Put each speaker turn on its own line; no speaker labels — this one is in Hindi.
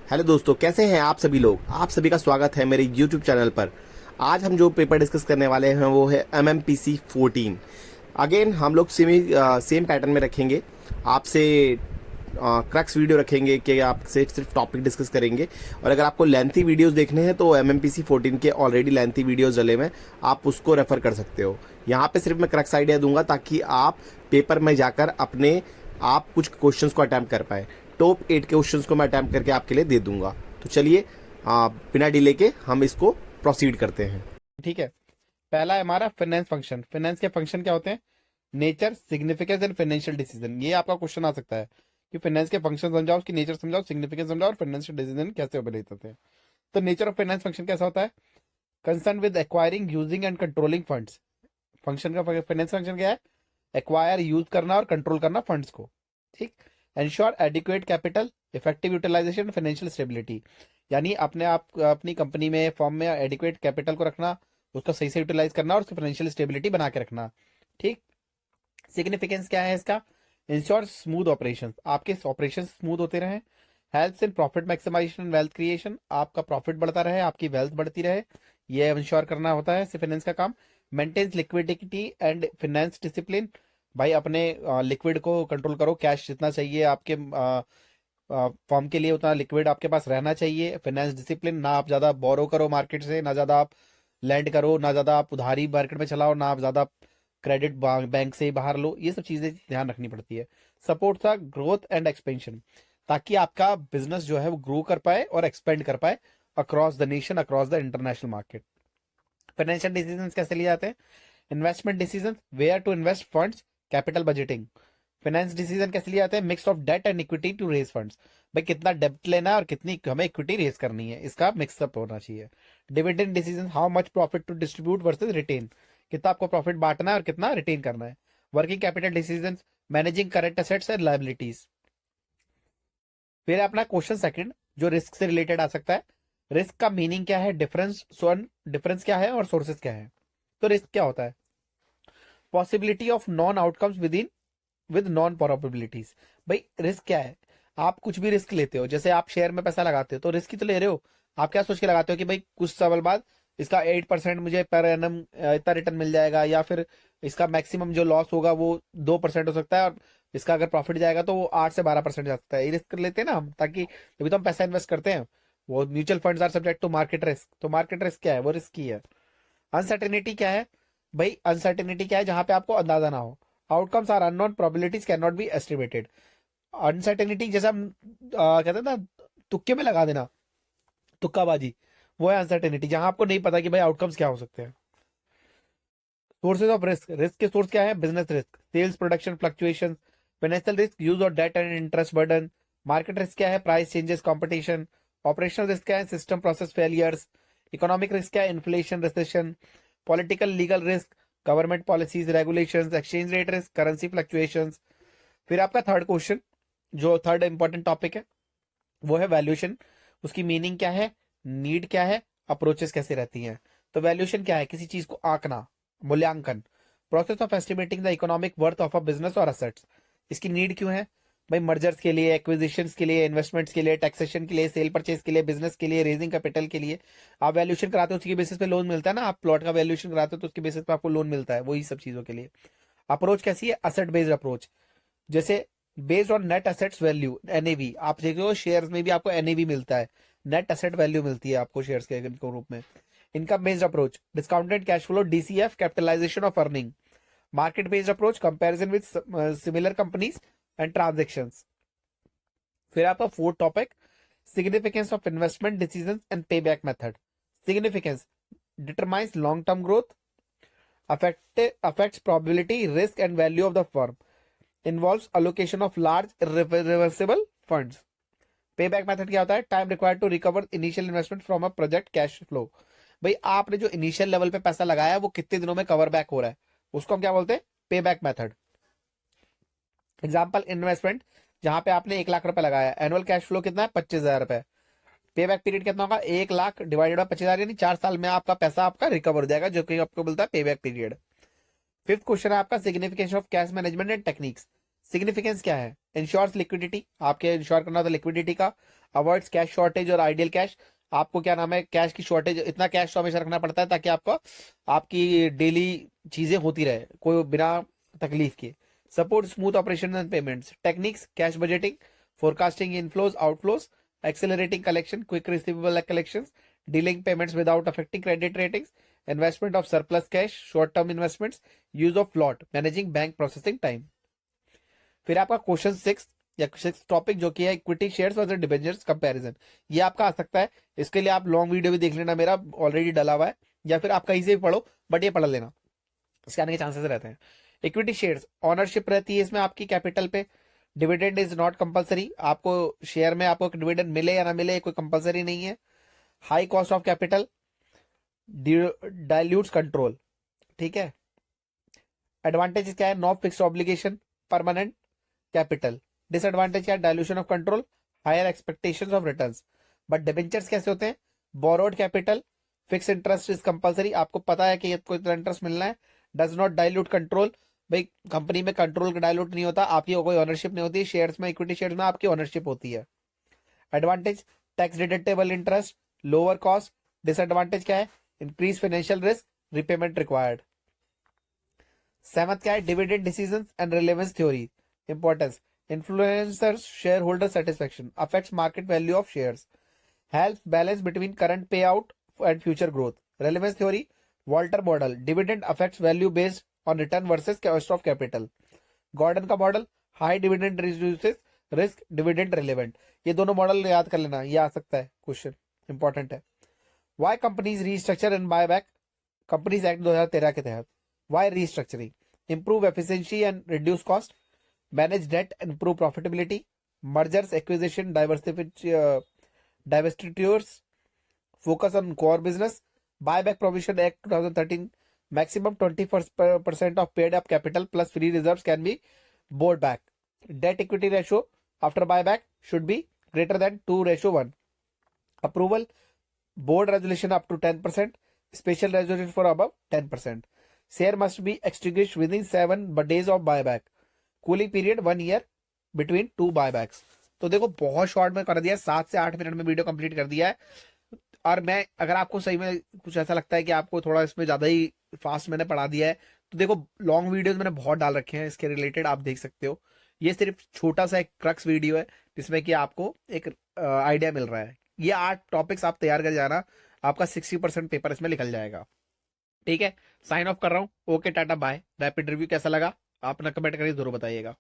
हेलो दोस्तों, कैसे हैं आप सभी लोग। आप सभी का स्वागत है मेरे यूट्यूब चैनल पर। आज हम जो पेपर डिस्कस करने वाले हैं वो है MMPC 14। अगेन हम लोग सेम पैटर्न में रखेंगे। आपसे क्रक्स वीडियो रखेंगे कि आपसे सिर्फ टॉपिक डिस्कस करेंगे। और अगर आपको लेंथी वीडियोस देखने हैं तो MMPC 14 के ऑलरेडी लेंथी वीडियोस डले हुए हैं, आप उसको रेफर कर सकते हो। यहाँ पे सिर्फ मैं क्रक्स आइडिया दूंगा ताकि आप पेपर में जाकर अपने आप कुछ क्वेश्चंस को अटैम्प्ट कर पाए। टॉप 8 क्वेश्चंस को मैं अटैम्प्ट करके आपके लिए दे दूंगा। तो चलिए बिना डिले के हम इसको प्रोसीड करते हैं।
ठीक है। पहला है हमारा फाइनेंस फंक्शन। फाइनेंस के फंक्शन क्या होते हैं? Nature, significance and financial decision. ये आपका क्वेश्चन आ सकता है कि फाइनेंस के फंक्शन समझाओ, उसकी नेचर समझाओ, सिग्निफिकेंस समझाओ और फाइनेंशियल डिसीजन कैसे ऑपरेट होते हैं। तो नेचर ऑफ फाइनेंस फंक्शन कैसा होता है? Concern with acquiring, using and controlling funds. Function का फाइनेंस फंक्शन क्या है? एक्वायर, यूज करना और कंट्रोल करना फंड्स को। ठीक। Ensure adequate capital, effective utilisation, financial stability. यानी अपने आप अपनी कंपनी में, फॉर्म में एडिक्वेट कैपिटल को रखना, उसको सही से यूटिलाइज करना और उसकी फाइनेंशियल स्टेबिलिटी बना के रखना। ठीक। सिग्निफिकेंस क्या है इसका? इंश्योर स्मूथ ऑपरेशन, आपके ऑपरेशन स्मूथ होते रहे। Helps in profit maximisation and wealth creation, आपका प्रॉफिट बढ़ता रहे, आपकी वेल्थ बढ़ती रहे, ये इंश्योर करना होता है फाइनेंस का काम। Maintains liquidity and finance discipline, भाई अपने लिक्विड को कंट्रोल करो, कैश जितना चाहिए आपके फॉर्म के लिए उतना लिक्विड आपके पास रहना चाहिए। फाइनेंस डिसिप्लिन, ना आप ज्यादा बोरो करो मार्केट से, ना ज्यादा आप लैंड करो, ना ज्यादा आप उधारी मार्केट में चलाओ, ना आप ज्यादा क्रेडिट बैंक से ही बाहर लो। ये सब चीजें ध्यान रखनी पड़ती है। सपोर्ट था ग्रोथ एंड एक्सपेंशन, ताकि आपका बिजनेस जो है वो ग्रो कर पाए और एक्सपेंड कर पाए across the nation, across the international market. Financial decisions कैसे लिए जाते हैं? Investment decisions, where to invest funds, capital budgeting. Finance decision कैसे लिए जाते हैं? Mix of debt and equity to raise funds, भाई कितना डेब्ट लेना है और कितनी हमें इक्विटी रेज करनी है, इसका मिक्सअप होना चाहिए। Dividend decision, how much profit to distribute versus retain, कितना आपको प्रॉफिट बांटना है और कितना रिटेन करना है। Working capital decision, managing current assets and liabilities. फिर अपना क्वेश्चन सेकंड जो रिस्क से रिलेटेड आ सकता है। रिस्क का मीनिंग क्या है, डिफरेंस क्या है और सोर्सेस क्या है। तो रिस्क क्या होता है? Possibility of non outcomes with in with non probabilities. भाई रिस्क क्या है? आप कुछ भी रिस्क लेते हो, जैसे आप शेयर में पैसा लगाते हो तो रिस्क ही तो ले रहे हो। आप क्या सोच के लगाते हो कि भाई कुछ साल बाद इसका 8% मुझे पर एनम इतना रिटर्न मिल जाएगा, या फिर इसका मैक्सिमम जो लॉस होगा वो 2% हो सकता है और इसका अगर प्रॉफिट जाएगा तो वो 8 से 12% जा सकता है। ये रिस्क लेते हैं ना हम, ताकि जब तो हम पैसा इन्वेस्ट करते हैं। वो mutual funds are subject to market risk, तो मार्केट रिस्क क्या है? वो रिस्क ही है। अनसर्टेनिटी क्या है? भाई अनसर्टेनिटी क्या है? जहां पे आपको अंदाजा ना हो। Outcomes are unknown, probabilities can not be estimated. Uncertainty जैसा हम कहते हैं ना, तुक्के में लगा देना, तुक्काबाजी, वो है अनसर्टेनिटी, जहां आपको नहीं पता कि भाई आउटकम्स क्या हो सकते हैं। सोर्सेज ऑफ रिस्क, रिस्क के सोर्स क्या है? Business risk, sales production fluctuation. Financial risk, use और debt and interest burden. Market risk क्या है? Price changes, competition. Operational risk क्या है? System process failures. Economic risk क्या है? Inflation, recession. Political legal risk, government policies, regulations. Exchange rate risk, currency fluctuations. फिर आपका थर्ड क्वेश्चन, जो थर्ड इंपॉर्टेंट टॉपिक है, वो है वैल्यूएशन। उसकी मीनिंग क्या है, नीड क्या है, अप्रोचेस कैसे रहती हैं। तो वैल्यूएशन क्या है? किसी चीज को आंकना, मूल्यांकन। Process of estimating the economic worth of a business और असेट्स। इसकी नीड क्यों है? भाई मर्जर्स के लिए, एक्विजिशंस के लिए, इन्वेस्टमेंट्स के लिए, टैक्सेशन के लिए, सेल परचेज के लिए, बिजनेस के लिए, रेजिंग कैपिटल के लिए। आप वैल्यूएशन कराते हो उसके बेसिस पे लोन मिलता है ना, आप प्लॉट का वैल्यूएशन कराते हो तो उसके बेसिस पे आपको लोन मिलता है, वही सब चीजों के लिए। अप्रोच कैसी है? Asset based approach. जैसे based on net assets value, NAV. आप देखो शेयर्स में भी आपको एनएवी मिलता है, नेट एसेट वैल्यू मिलती है आपको शेयर्स के रूप में। Income based approach, discounted cash flow, DCF, capitalization of earning. Market based approach, comparison with similar companies and transactions. फिर आपका fourth topic, significance of investment decisions and pay back method. Significance, determines long term growth, affects probability, risk and value of the firm, involves allocation of large reversible funds. Payback method क्या होता है? Time required to recover initial investment from a project cash flow. भाई आपने जो इनिशियल लेवल पे पैसा लगाया है वो कितने दिनों में कवर बैक हो रहा है, उसको हम क्या बोलते हैं? पे बैक मेथड। एग्जाम्पल, इन्वेस्टमेंट जहां पे आपने 1 लाख रुपए लगाया, एनुअल कैश फ्लो कितना है? 25,000 रुपए। पे बैक पीरियड कितना होगा? 1 लाख डिवाइडेड बाय 25,000, यानी 4 साल में आपका पैसा आपका रिकवर हो जाएगा, जो कि आपको बोलता है पे बैक पीरियड। फिफ्थ क्वेश्चन है आपका, significance of cash management and techniques. Significance क्या है? इंश्योर्स लिक्विडिटी, आपके इंश्योर करना था लिक्विडिटी का। अवॉइड्स कैश शॉर्टेज और आइडियल कैश, आपको क्या नाम है कैश की शॉर्टेज, इतना कैश तो हमेशा रखना पड़ता है ताकि आपको आपकी डेली चीजें होती रहे कोई बिना तकलीफ के। Support smooth operation and payments techniques, cash budgeting, forecasting inflows outflows, accelerating collection, quick receivable collections, delaying payments without affecting credit ratings, investment of surplus cash, short-term investments, use of lot, managing bank processing time। फिर आपका क्वेश्चन 6 या 6 टॉपिक जो कि है equity shares versus debentures comparison, ये आपका आ सकता है। इसके लिए आप लॉन्ग वीडियो भी देख लेना, मेरा ऑलरेडी डला हुआ है, या फिर आप कहीं से भी पढ़ो, बट ये पढ़ लेना, इसके आने के चांसेस रहते हैं। इक्विटी शेयर्स ऑनरशिप रहती है इसमें आपकी कैपिटल पे। डिविडेंड इज नॉट कंपलसरी, आपको शेयर में आपको डिविडेंड मिले या ना मिले कोई कंपलसरी नहीं है। High cost of capital, dilutes control, ठीक है। एडवांटेज क्या है, no fixed obligation, permanent capital. Disadvantage क्या है, dilution of control, higher expectations of returns. But debentures कैसे होते हैं, borrowed capital, fix interest is compulsory, आपको पता है कि आपको इतना इंटरेस्ट मिलना है। डज नॉट डाइल्यूट कंट्रोल, भाई कंपनी में कंट्रोल का डायलूट नहीं होता, आपकी कोई ओनरशिप नहीं होती। शेयर्स में, इक्विटी शेयर्स में आपकी ओनरशिप होती है। Advantage, tax deductible interest, lower cost. Disadvantage क्या है, increase financial risk, repayment required. 7th क्या है, dividend decisions and relevance theory, importance, influencers share holder satisfaction, affects market value of shares, helps balance between current pay out and future growth. Relevance theory, Walter model, dividend affects value based on return versus cost of capital। Gordon का model, high dividend reduces risk, dividend relevant. ये दोनों मॉडल याद कर लेना, ये आ सकता है क्वेश्चन, इंपॉर्टेंट है। Why companies restructure and buy back, Companies Act 2013 के तहत। Why restructuring, improve efficiency and reduce cost, manage debt, improve profitability, mergers acquisition, divestitures, focus on core business, buy back provision act 2013, maximum 20% of paid up capital plus free reserves can be bought back. Debt equity ratio after buyback should be greater than 2:1. Approval, board resolution up to 10%, special resolution for above 10%. Share must be extinguished within 7 days of buyback. Cooling period 1 year between 2 buybacks. तो देखो बहुत शॉर्ट में कर दिया है, 7 से 8 मिनट में वीडियो कंप्लीट कर दिया है। और मैं, अगर आपको सही में कुछ ऐसा लगता है कि आपको थोड़ा इसमें ज्यादा ही फास्ट मैंने पढ़ा दिया है, तो देखो लॉन्ग वीडियोस मैंने बहुत डाल रखे हैं इसके रिलेटेड, आप देख सकते हो। ये सिर्फ छोटा सा एक क्रक्स वीडियो है जिसमें कि आपको एक आइडिया मिल रहा है। ये 8 टॉपिक्स आप तैयार कर जाना, आपका 60% पेपर इसमें निकल जाएगा। ठीक है, साइन ऑफ कर रहा हूँ। ओके, टाटा बाय। रैपिड रिव्यू कैसा लगा आप ना कमेंट करके जरूर बताइएगा।